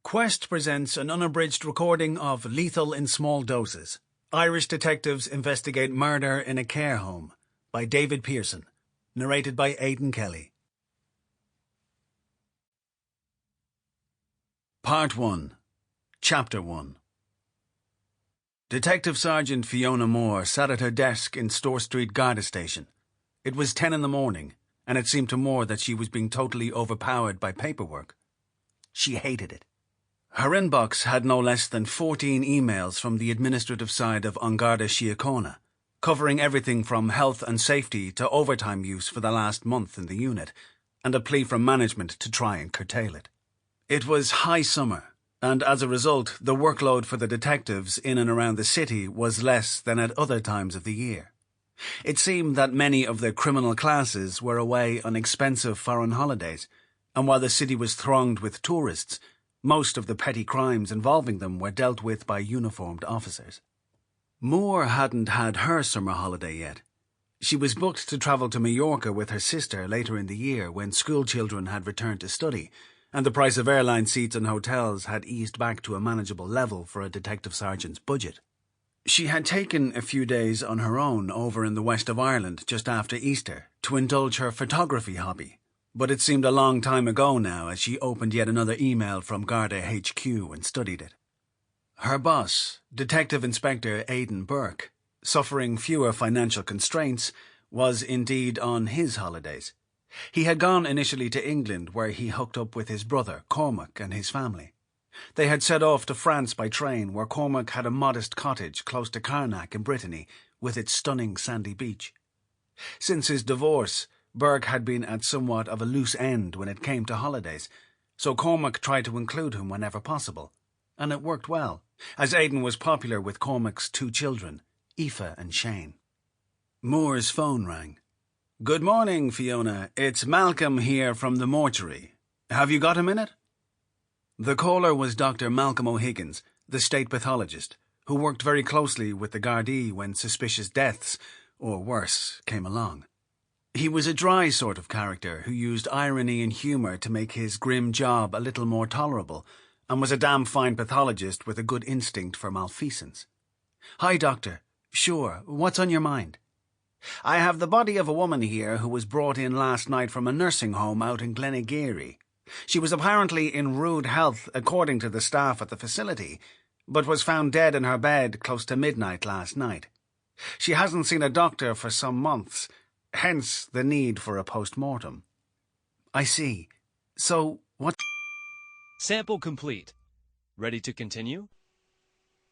Quest presents an unabridged recording of Lethal in Small Doses. Irish detectives investigate murder in a care home by David Pearson. Narrated by Aidan Kelly. Part 1. Chapter 1. Detective Sergeant Fiona Moore sat at her desk in Store Street Garda Station. It was 10 in the morning, and it seemed to Moore that she was being totally overpowered by paperwork. She hated it. Her inbox had no less than 14 emails from the administrative side of An Garda Síochána, covering everything from health and safety to overtime use for the last month in the unit, and a plea from management to try and curtail it. It was high summer, and as a result, the workload for the detectives in and around the city was less than at other times of the year. It seemed that many of the criminal classes were away on expensive foreign holidays, and while the city was thronged with tourists, most of the petty crimes involving them were dealt with by uniformed officers. Moore hadn't had her summer holiday yet. She was booked to travel to Mallorca with her sister later in the year when school children had returned to study, and the price of airline seats and hotels had eased back to a manageable level for a detective sergeant's budget. She had taken a few days on her own over in the west of Ireland just after Easter to indulge her photography hobby, but it seemed a long time ago now as she opened yet another email from Garda HQ and studied it. Her boss, Detective Inspector Aidan Burke, suffering fewer financial constraints, was indeed on his holidays. He had gone initially to England, where he hooked up with his brother, Cormac, and his family. They had set off to France by train, where Cormac had a modest cottage close to Carnac in Brittany, with its stunning sandy beach. Since his divorce, Burke had been at somewhat of a loose end when it came to holidays, so Cormac tried to include him whenever possible, and it worked well, as Aidan was popular with Cormac's two children, Aoife and Shane. Moore's phone rang. "Good morning, Fiona. It's Malcolm here from the mortuary. Have you got a minute?" The caller was Dr. Malcolm O'Higgins, the state pathologist, who worked very closely with the Gardaí when suspicious deaths, or worse, came along. He was a dry sort of character who used irony and humour to make his grim job a little more tolerable, and was a damn fine pathologist with a good instinct for malfeasance. "Hi, Doctor. Sure, what's on your mind?" "I have the body of a woman here who was brought in last night from a nursing home out in Glenageary. She was apparently in rude health according to the staff at the facility, but was found dead in her bed close to midnight last night. She hasn't seen a doctor for some months, hence the need for a post-mortem." "I see. So, what—" Sample complete. Ready to continue?